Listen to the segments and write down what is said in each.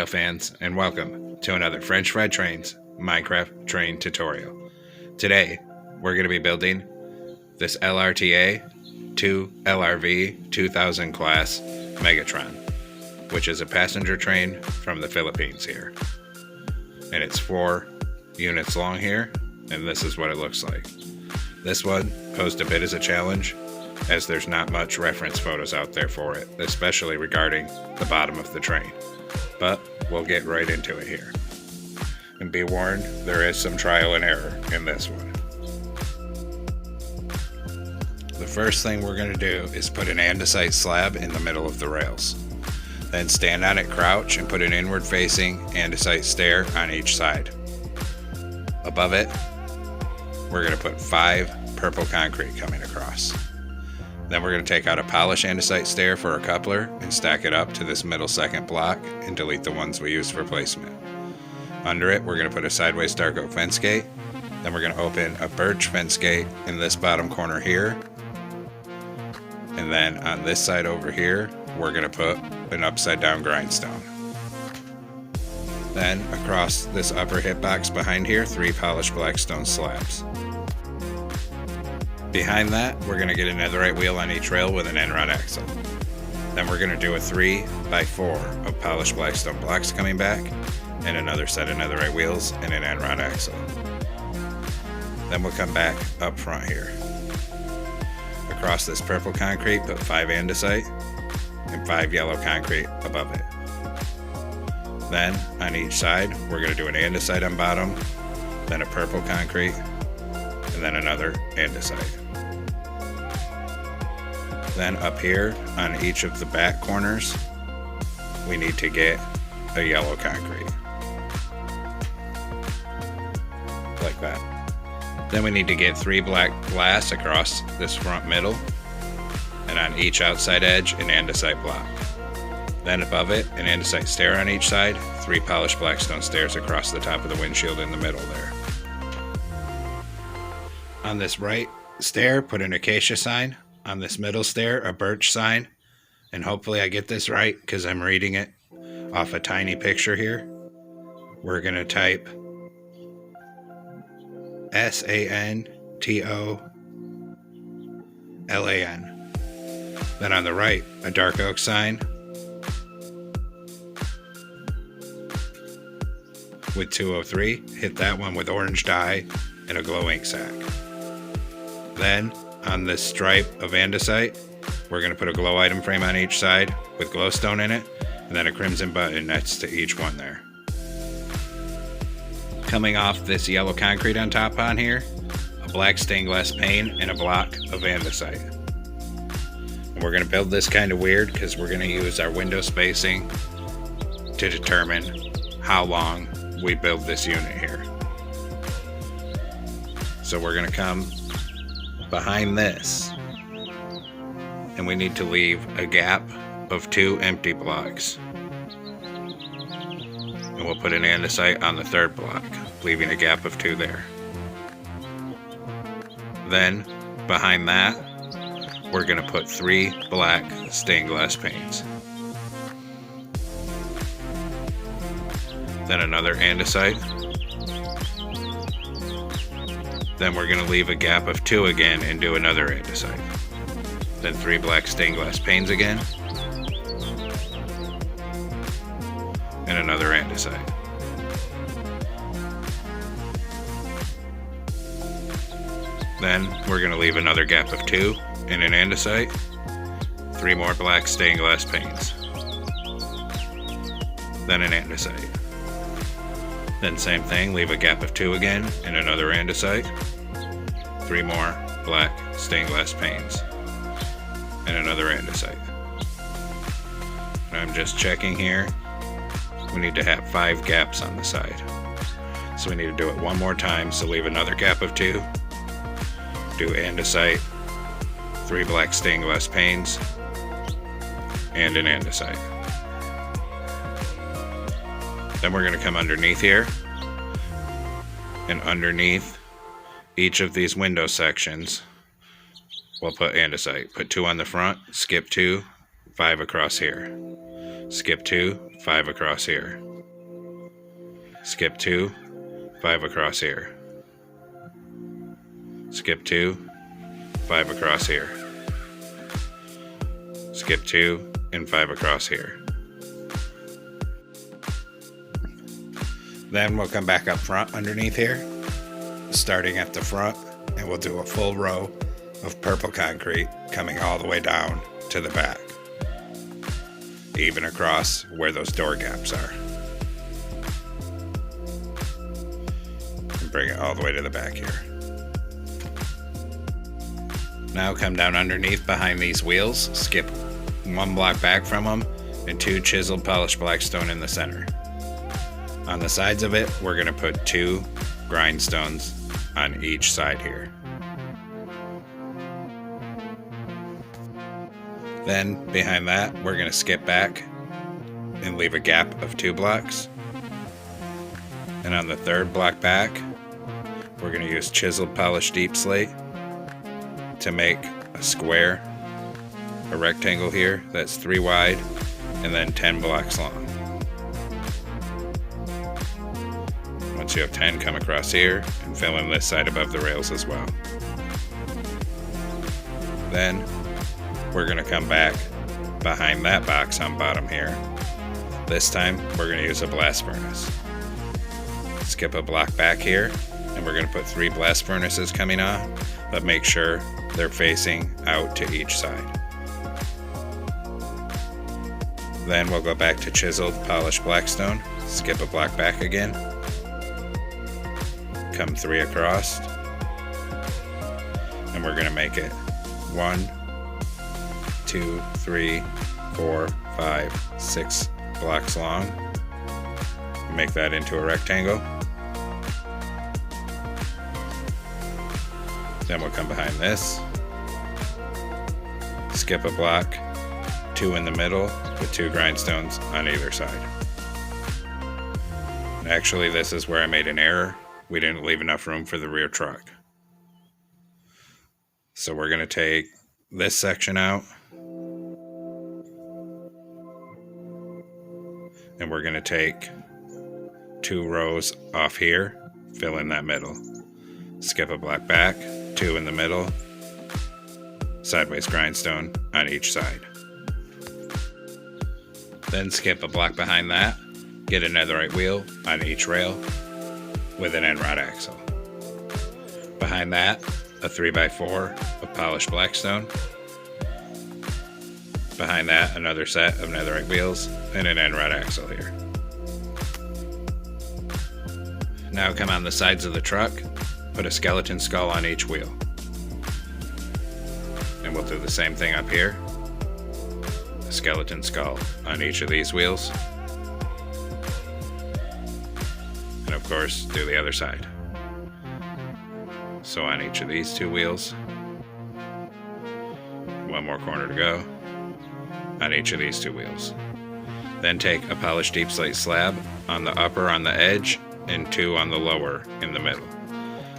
fans, and welcome to another French Fried Trains Minecraft train tutorial. Today, we're going to be building this LRTA 2 LRV 2000 class Megatren, which is a passenger train from the Philippines here. And it's 4 units long here, and this is what it looks like. This one posed a bit as a challenge, as there's not much reference photos out there for it, especially regarding the bottom of the train. But we'll get right into it here. And be warned, there is some trial and error in this one. The first thing we're going to do is put an andesite slab in the middle of the rails. Then stand on it, crouch, and put an inward facing andesite stair on each side. Above it, we're going to put 5 purple concrete coming across. Then we're going to take out a polished andesite stair for a coupler and stack it up to this middle second block and delete the ones we used for placement. Under it, we're going to put a sideways dark oak fence gate. Then we're going to open a birch fence gate in this bottom corner here. And then on this side over here, we're going to put an upside down grindstone. Then across this upper hitbox behind here, 3 polished black stone slabs. Behind that, we're going to get a netherite wheel on each rail with an end rod axle. Then we're going to do a 3x4 of polished blackstone blocks coming back, and another set of netherite wheels and an end rod axle. Then we'll come back up front here. Across this purple concrete, put 5 andesite and 5 yellow concrete above it. Then on each side, we're going to do an andesite on bottom, then a purple concrete, and then another andesite. Then up here on each of the back corners, we need to get a yellow concrete. Like that. Then we need to get 3 black glass across this front middle, and on each outside edge an andesite block. Then above it, an andesite stair on each side, 3 polished blackstone stairs across the top of the windshield in the middle there. On this right stair, put an acacia sign. On this middle stair, a birch sign. And hopefully I get this right because I'm reading it off a tiny picture here. We're going to type SANTOLAN. Then on the right, a dark oak sign with 203. Hit that one with orange dye and a glow ink sac. Then, on this stripe of andesite, we're going to put a glow item frame on each side with glowstone in it, and then a crimson button next to each one there. Coming off this yellow concrete on top on here, a black stained glass pane and a block of andesite. And we're going to build this kind of weird because we're going to use our window spacing to determine how long we build this unit here. So we're going to come behind this, and we need to leave a gap of 2 empty blocks, and we'll put an andesite on the 3rd block, leaving a gap of 2 there. Then behind that, we're going to put 3 black stained glass panes, then another andesite. Then we're going to leave a gap of 2 again and do another andesite. Then 3 black stained glass panes again. And another andesite. Then we're going to leave another gap of 2 and an andesite. 3 more black stained glass panes. Then an andesite. Then same thing, leave a gap of 2 again and another andesite. 3 more black stained glass panes and another andesite. And I'm just checking here. We need to have 5 gaps on the side. So we need to do it one more time. So leave another gap of 2. Do andesite, 3 black stained glass panes, and an andesite. Then we're going to come underneath here, and underneath each of these window sections, we'll put andesite. Put 2 on the front, skip 2, 5 across here. Skip 2, 5 across here. skip 2, 5 across here, skip 2, 5 across here, skip 2 and 5 across here. Then we'll come back up front underneath here, starting at the front, and we'll do a full row of purple concrete coming all the way down to the back, even across where those door gaps are. And bring it all the way to the back here. Now come down underneath behind these wheels, skip 1 block back from them, and 2 chiseled polished black stone in the center. On the sides of it, we're going to put 2 grindstones on each side here. Then behind that, we're going to skip back and leave a gap of 2 blocks. And on the 3rd block back, we're going to use chiseled polished deep slate to make a square, a rectangle here that's 3 wide and then 10 blocks long. Once you have 10, come across here and fill in this side above the rails as well. Then we're going to come back behind that box on bottom here. This time we're going to use a blast furnace. Skip a block back here, and we're going to put 3 blast furnaces coming on, but make sure they're facing out to each side. Then we'll go back to chiseled polished blackstone, skip a block back again, come 3 across, and we're going to make it 1, 2, 3, 4, 5, 6 blocks long. Make that into a rectangle. Then we'll come behind this, skip a block, 2 in the middle with 2 grindstones on either side. Actually, this is where I made an error. We didn't leave enough room for the rear truck. So we're going to take this section out, and we're going to take 2 rows off here, fill in that middle. Skip a block back, 2 in the middle, sideways grindstone on each side. Then skip a block behind that, get a netherite wheel on each rail with an end rod axle. Behind that, a 3x4 of polished blackstone. Behind that, another set of netherite wheels and an end rod axle here. Now come on the sides of the truck, put a skeleton skull on each wheel. And we'll do the same thing up here. A skeleton skull on each of these wheels. And of course, do the other side. So on each of these 2 wheels, 1 more corner to go on each of these 2 wheels. Then take a polished deep slate slab on the upper on the edge and 2 on the lower in the middle.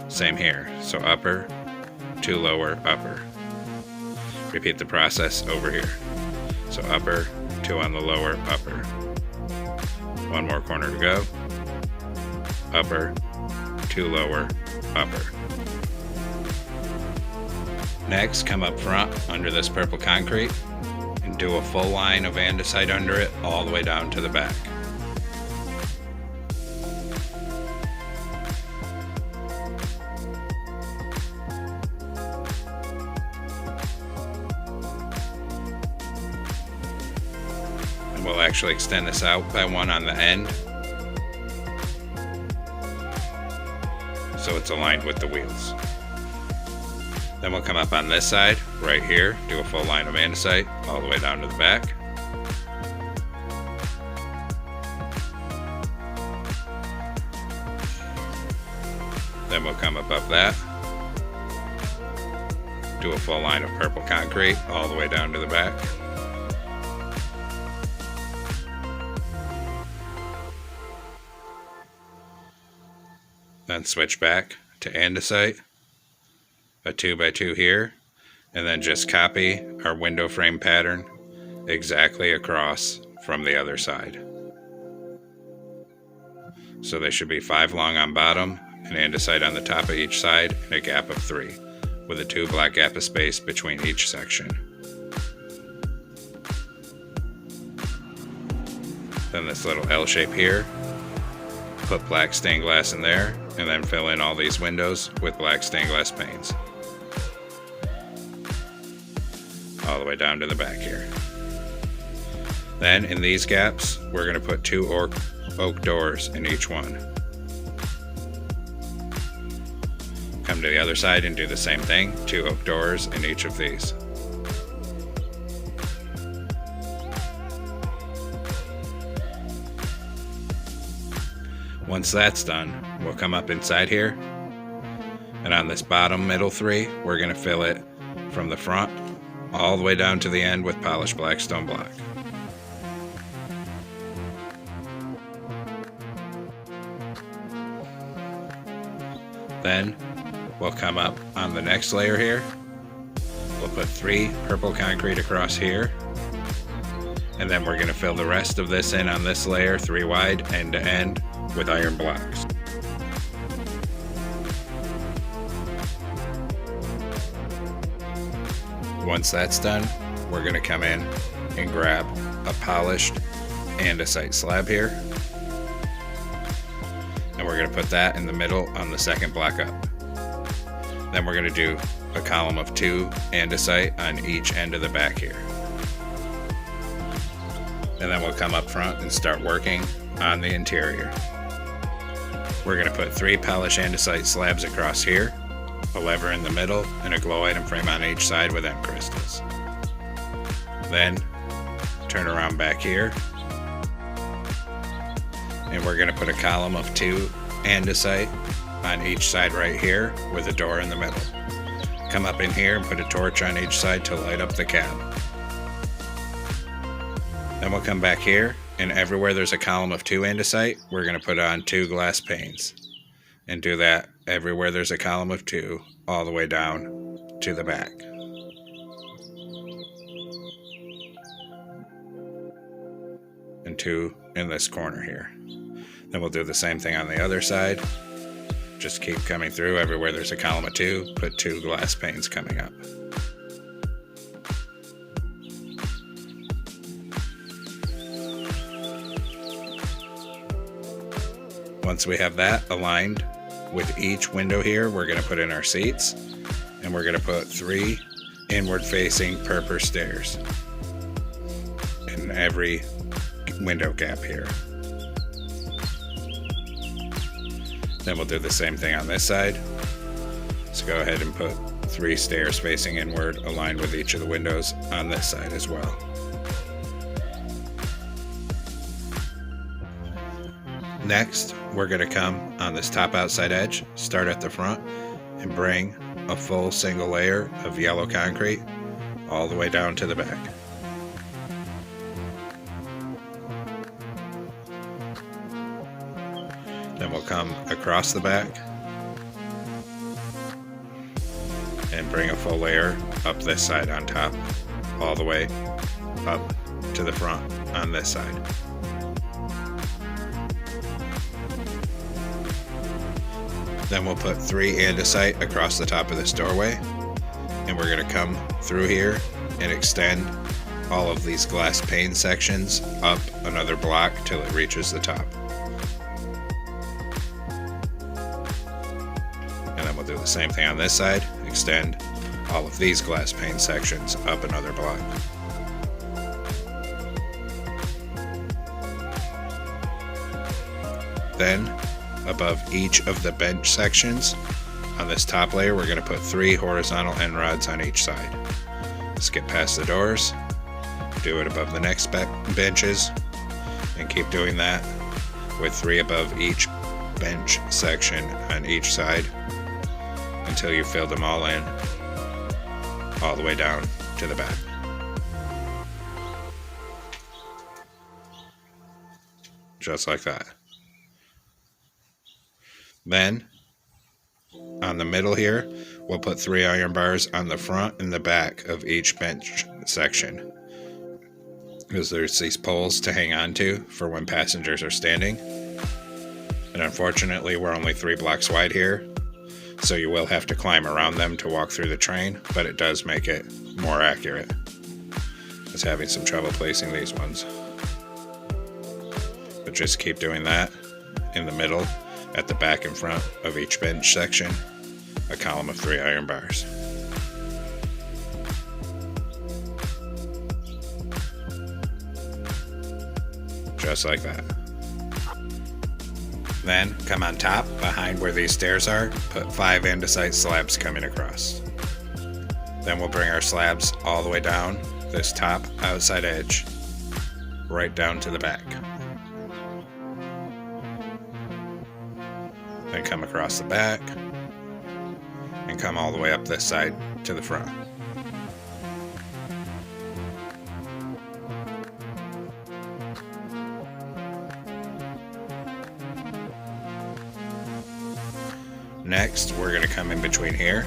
Same here, so upper, 2 lower, upper. Repeat the process over here. So upper, 2 on the lower, upper. 1 more corner to go. Upper, 2 lower, upper. Next, come up front under this purple concrete and do a full line of andesite under it all the way down to the back. And we'll actually extend this out by 1 on the end, so it's aligned with the wheels. Then we'll come up on this side, right here, do a full line of andesite all the way down to the back. Then we'll come above that, do a full line of purple concrete all the way down to the back. Then switch back to andesite, a 2x2 here, and then just copy our window frame pattern exactly across from the other side. So they should be 5 long on bottom, an andesite on the top of each side, and a gap of 3, with a 2 black gap of space between each section. Then this little L shape here, put black stained glass in there, and then fill in all these windows with black stained glass panes. All the way down to the back here. Then in these gaps, we're going to put 2 oak doors in each one. Come to the other side and do the same thing, 2 oak doors in each of these. Once that's done, we'll come up inside here, and on this bottom middle 3, we're going to fill it from the front all the way down to the end with polished black stone block. Then we'll come up on the next layer here. We'll put 3 purple concrete across here, and then we're going to fill the rest of this in on this layer 3 wide end to end with iron blocks. Once that's done, we're going to come in and grab a polished andesite slab here, and we're going to put that in the middle on the second block up. Then we're going to do a column of 2 andesite on each end of the back here, and then we'll come up front and start working on the interior. We're going to put 3 polished andesite slabs across here, a lever in the middle, and a glow item frame on each side with end crystals. Then turn around back here, and we're going to put a column of 2 andesite on each side right here with a door in the middle. Come up in here and put a torch on each side to light up the cab. Then we'll come back here, and everywhere there's a column of 2 andesite, we're going to put on 2 glass panes. And do that everywhere there's a column of 2, all the way down to the back. And 2 in this corner here. Then we'll do the same thing on the other side. Just keep coming through everywhere there's a column of 2, put 2 glass panes coming up. Once we have that aligned with each window here, we're going to put in our seats, and we're going to put 3 inward facing purple stairs in every window gap here. Then we'll do the same thing on this side. So go ahead and put 3 stairs facing inward aligned with each of the windows on this side as well. Next, we're going to come on this top outside edge, start at the front, and bring a full single layer of yellow concrete all the way down to the back. Then we'll come across the back and bring a full layer up this side on top, all the way up to the front on this side. Then we'll put 3 andesite across the top of this doorway, and we're going to come through here and extend all of these glass pane sections up another block till it reaches the top. And then we'll do the same thing on this side, extend all of these glass pane sections up another block. Then, above each of the bench sections on this top layer, we're going to put 3 horizontal end rods on each side. Skip past the doors, do it above the next benches, and keep doing that with 3 above each bench section on each side until you fill them all in, all the way down to the back. Just like that. Then, on the middle here, we'll put 3 iron bars on the front and the back of each bench section, because there's these poles to hang on to for when passengers are standing. And And unfortunately, we're only 3 blocks wide here, so you will have to climb around them to walk through the train, but it does make it more accurate. I was having some trouble placing these ones. But just keep doing that in the middle, at the back and front of each bench section, a column of 3 iron bars. Just like that. Then come on top, behind where these stairs are, put 5 andesite slabs coming across. Then we'll bring our slabs all the way down this top outside edge, right down to the back. Then come across the back, and come all the way up this side to the front. Next, we're going to come in between here,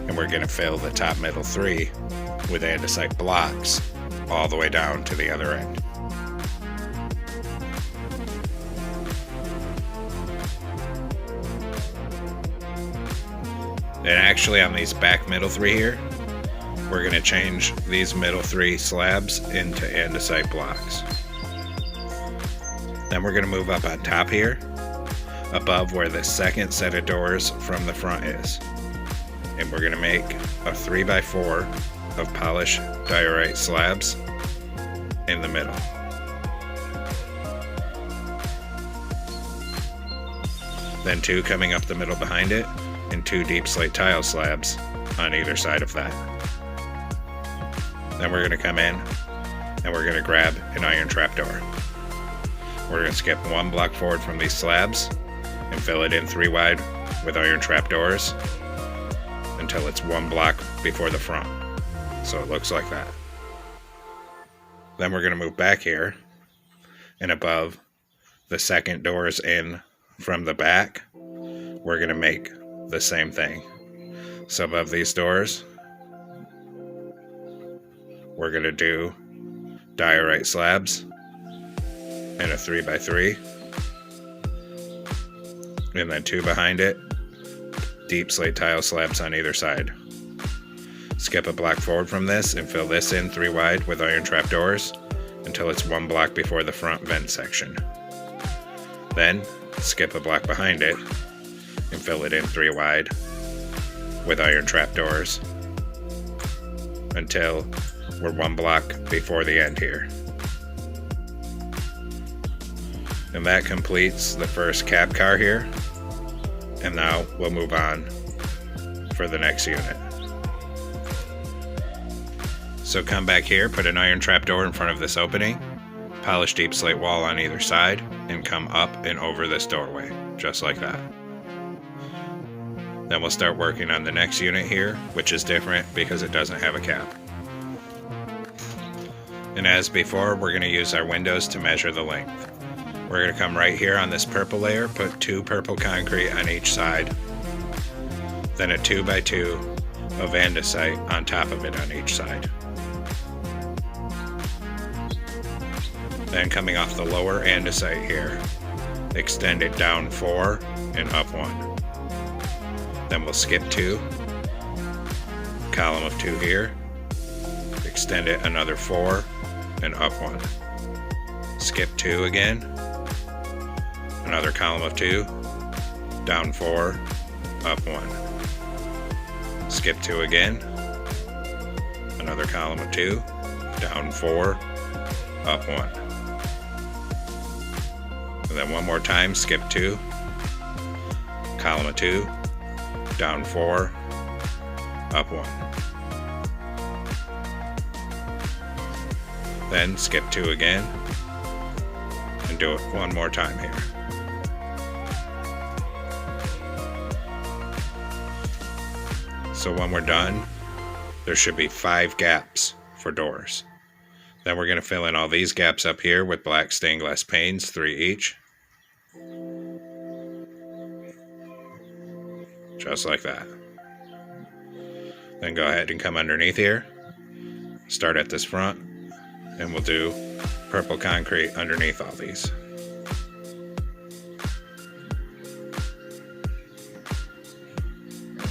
and we're going to fill the top middle 3 with andesite blocks all the way down to the other end. And actually on these back middle 3 here, we're going to change these middle 3 slabs into andesite blocks. Then we're going to move up on top here, above where the second set of doors from the front is. And we're going to make a 3x4 of polished diorite slabs in the middle. Then 2 coming up the middle behind it, and 2 deep slate tile slabs on either side of that. Then we're going to come in and we're going to grab an iron trapdoor. We're going to skip 1 block forward from these slabs and fill it in 3 wide with iron trapdoors until it's 1 block before the front. So it looks like that. Then we're going to move back here, and above the second doors in from the back, we're going to make the same thing. So above these doors, we're going to do diorite slabs in a 3x3, and then 2 behind it, deep slate tile slabs on either side. Skip a block forward from this and fill this in 3 wide with iron trapdoors until it's 1 block before the front vent section. Then skip a block behind it and fill it in 3 wide with iron trapdoors until we're 1 block before the end here. And that completes the first cab car here. And now we'll move on for the next unit. So come back here, put an iron trapdoor in front of this opening, polish deep slate wall on either side, and come up and over this doorway, just like that. Then we'll start working on the next unit here, which is different because it doesn't have a cap. And as before, we're going to use our windows to measure the length. We're going to come right here on this purple layer, put 2 purple concrete on each side, then a 2x2 of andesite on top of it on each side. Then coming off the lower andesite here, extend it down 4 and up 1. Then we'll skip 2, column of 2 here, extend it another 4 and up 1. Skip 2 again, another column of 2, down 4, up 1. Skip 2 again, another column of 2, down 4, up 1. And then one more time, skip 2, column of 2, down 4, up 1. Then skip 2 again, and do it one more time here. So when we're done, there should be 5 gaps for doors. Then we're going to fill in all these gaps up here with black stained glass panes, 3 each. Just like that. Then go ahead and come underneath here. Start at this front, and we'll do purple concrete underneath all these.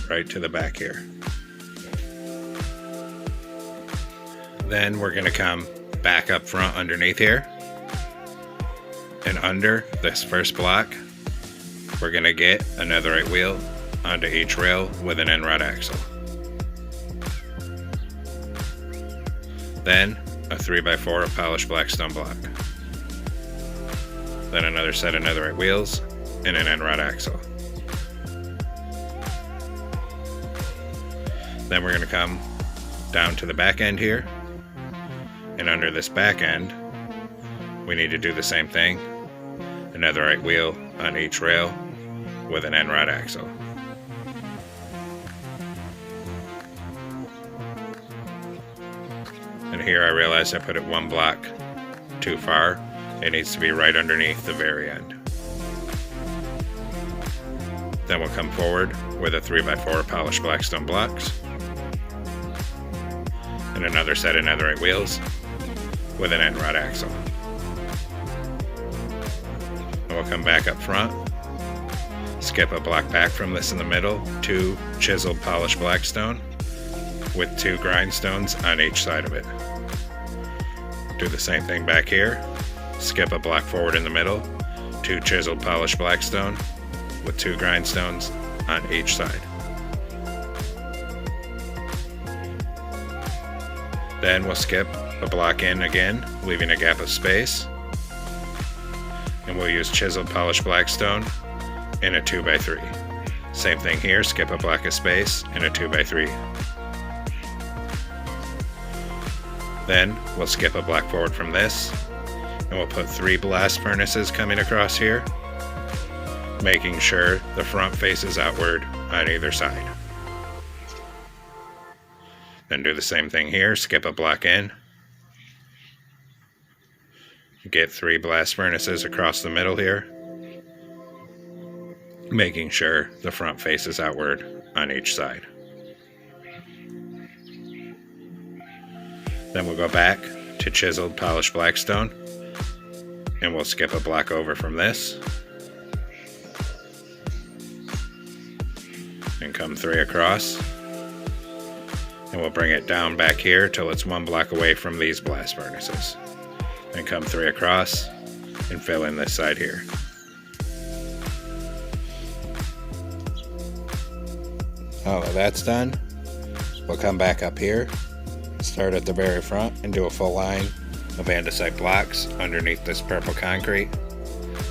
right to the back here. Then we're going to come back up front underneath here, and under this first block we're going to get a netherite wheel onto each rail with an end rod axle. Then a 3x4 of polished blackstone block. Then another set of netherite wheels and an end rod axle. Then we're going to come down to the back end here, and under this back end we need to do the same thing, a netherite wheel on each rail with an end rod axle. And here I realized I put it one block too far. It needs to be right underneath the very end. Then we'll come forward with a 3x4 polished blackstone blocks and another set of netherite wheels with an end rod axle. And we'll come back up front, skip a block back from this in the middle, 2 chiseled polished blackstone with 2 grindstones on each side of it. Do the same thing back here, skip a block forward in the middle, 2 chiseled polished blackstone with 2 grindstones on each side. Then we'll skip a block in again, leaving a gap of space, and we'll use chiseled polished blackstone in a 2x3. Same thing here, skip a block of space in a 2x3. Then we'll skip a block forward from this, and we'll put 3 blast furnaces coming across here, making sure the front faces outward on either side. Then do the same thing here, skip a block in, get 3 blast furnaces across the middle here, making sure the front faces outward on each side. Then we'll go back to chiseled polished blackstone, and we'll skip a block over from this and come 3 across, and we'll bring it down back here till it's 1 block away from these blast furnaces, and come 3 across and fill in this side here. Now that that's done, we'll come back up here, start at the very front and do a full line of andesite blocks underneath this purple concrete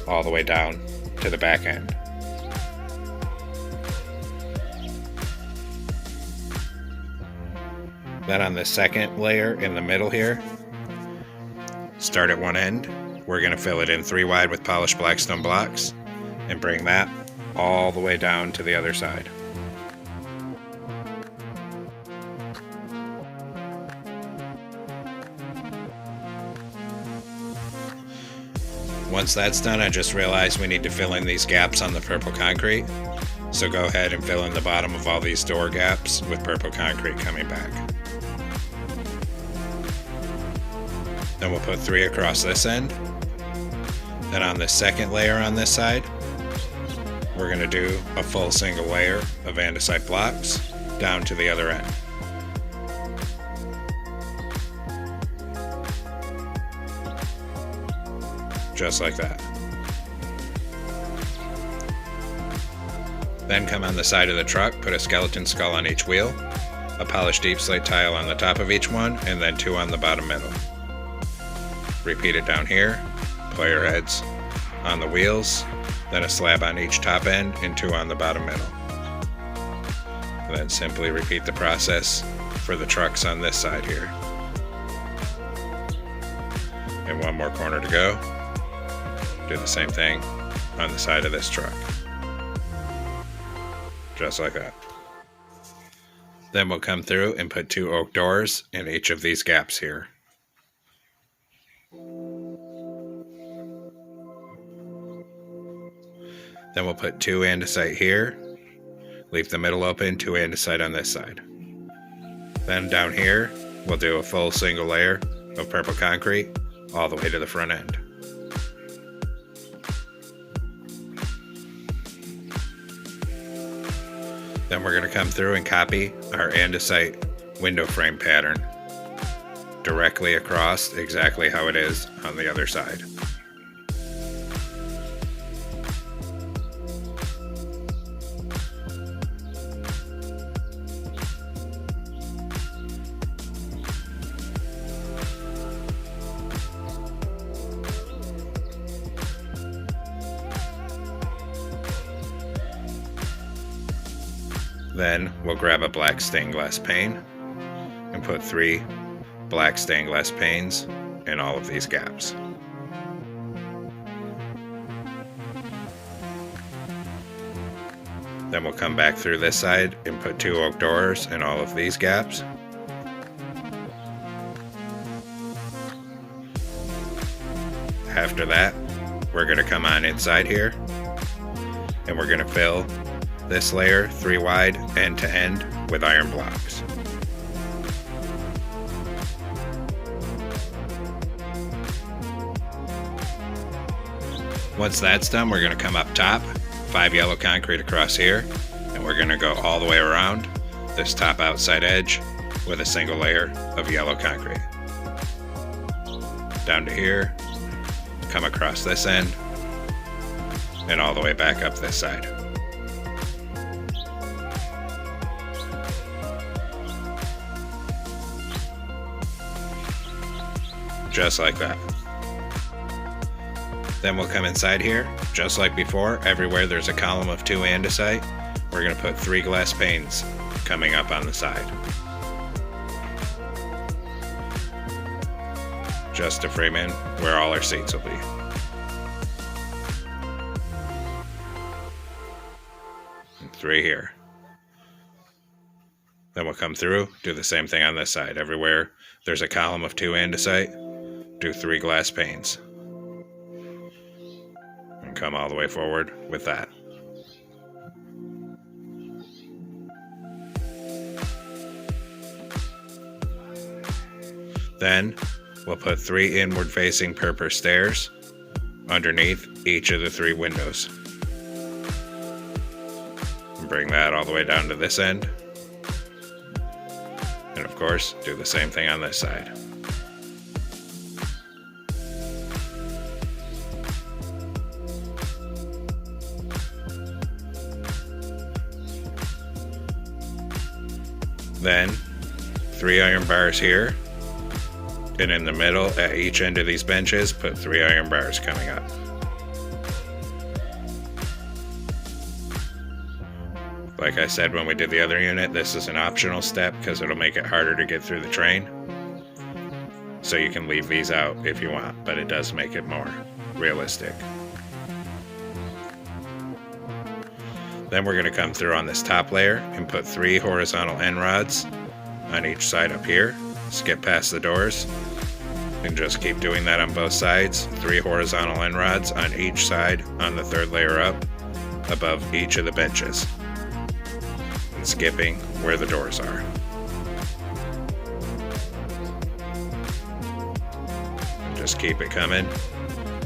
all the way down to the back end. Then on the second layer in the middle here, start at one end, we're going to fill it in 3 wide with polished blackstone blocks and bring that all the way down to the other side. Once that's done, I just realized we need to fill in these gaps on the purple concrete. So go ahead and fill in the bottom of all these door gaps with purple concrete coming back. Then we'll put 3 across this end. Then on the second layer on this side, we're going to do a full single layer of andesite blocks down to the other end. Just like that. Then come on the side of the truck, put a skeleton skull on each wheel, a polished deep slate tile on the top of each one, and then 2 on the bottom middle. Repeat it down here, player heads on the wheels, then a slab on each top end and 2 on the bottom middle. And then simply repeat the process for the trucks on this side here. And 1 more corner to go. Do the same thing on the side of this truck. Just like that. Then we'll come through and put 2 oak doors in each of these gaps here. Then we'll put 2 andesite here, leave the middle open, 2 andesite on this side. Then down here, we'll do a full single layer of purple concrete all the way to the front end. Then we're going to come through and copy our andesite window frame pattern directly across exactly how it is on the other side. Then we'll grab a black stained glass pane and put 3 black stained glass panes in all of these gaps. Then we'll come back through this side and put 2 oak doors in all of these gaps. After that, we're going to come on inside here and we're going to fill this layer 3 wide end to end with iron blocks. Once that's done, we're going to come up top, 5 yellow concrete across here, and we're going to go all the way around this top outside edge with a single layer of yellow concrete. Down to here, come across this end, and all the way back up this side. Just like that. Then we'll come inside here, just like before, everywhere there's a column of 2 andesite, we're going to put 3 glass panes coming up on the side. Just to frame in where all our seats will be. And 3 here. Then we'll come through, do the same thing on this side. Everywhere there's a column of 2 andesite, do 3 glass panes. And come all the way forward with that. Then we'll put 3 inward facing purpose stairs underneath each of the 3 windows. And bring that all the way down to this end. And of course, do the same thing on this side. Then 3 iron bars here, and in the middle at each end of these benches put 3 iron bars coming up. Like I said when we did the other unit, this is an optional step because it'll make it harder to get through the train. So you can leave these out if you want, but it does make it more realistic. Then we're going to come through on this top layer and put 3 horizontal end rods on each side up here. Skip past the doors and just keep doing that on both sides. 3 horizontal end rods on each side on the 3rd layer up above each of the benches. And skipping where the doors are. And just keep it coming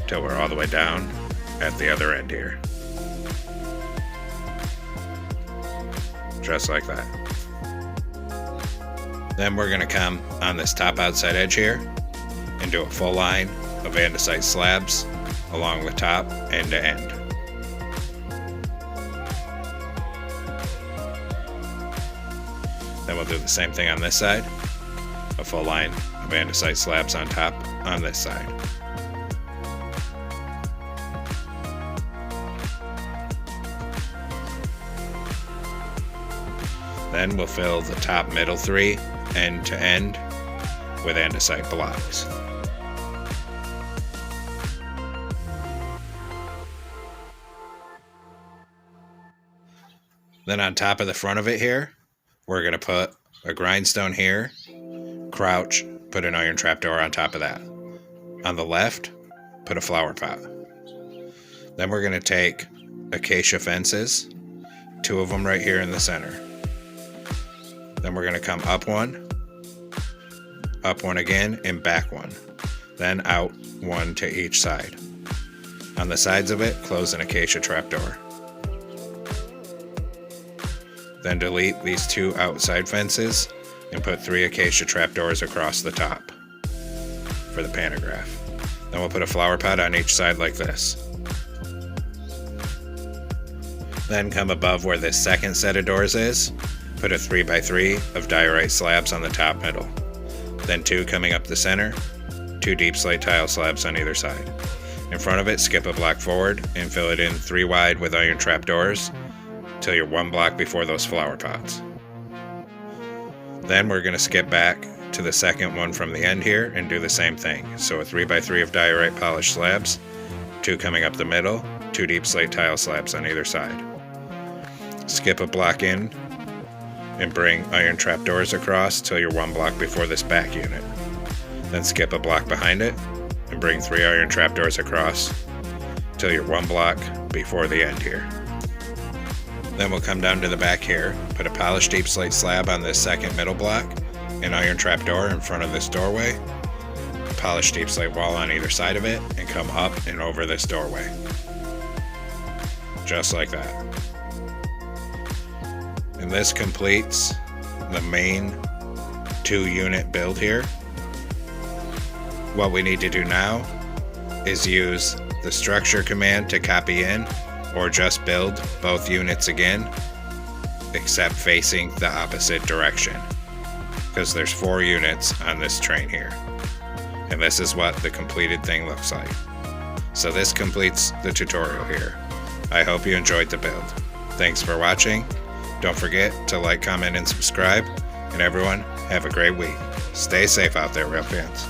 till we're all the way down at the other end here. Just like that. Then we're going to come on this top outside edge here and do a full line of andesite slabs along the top end to end. Then we'll do the same thing on this side, a full line of andesite slabs on top on this side. Then we'll fill the top middle 3 end to end with andesite blocks. Then on top of the front of it here, we're going to put a grindstone here, crouch, put an iron trapdoor on top of that. On the left, put a flower pot. Then we're going to take acacia fences, 2 of them right here in the center. Then we're going to come up one again, and back one. Then out 1 to each side. On the sides of it, close an acacia trapdoor. Then delete these 2 outside fences and put 3 acacia trapdoors across the top for the pantograph. Then we'll put a flower pot on each side like this. Then come above where this second set of doors is, put a 3x3 of diorite slabs on the top middle. Then 2 coming up the center, 2 deep slate tile slabs on either side. In front of it, skip a block forward and fill it in 3 wide with iron trapdoors till you're 1 block before those flower pots. Then we're going to skip back to the second one from the end here and do the same thing. So a 3x3 of diorite polished slabs, 2 coming up the middle, 2 deep slate tile slabs on either side. Skip a block in and bring iron trapdoors across till you're 1 block before this back unit. Then skip a block behind it and bring 3 iron trapdoors across till you're 1 block before the end here. Then we'll come down to the back here, put a polished deep slate slab on this second middle block, an iron trapdoor in front of this doorway, a polished deep slate wall on either side of it, and come up and over this doorway. Just like that. And this completes the main 2-unit build here. What we need to do now is use the structure command to copy in, or just build both units again, except facing the opposite direction, because there's 4 units on this train here. And this is what the completed thing looks like. So this completes the tutorial here. I hope you enjoyed the build. Thanks for watching. Don't forget to like, comment, and subscribe. And everyone, have a great week. Stay safe out there, rail fans.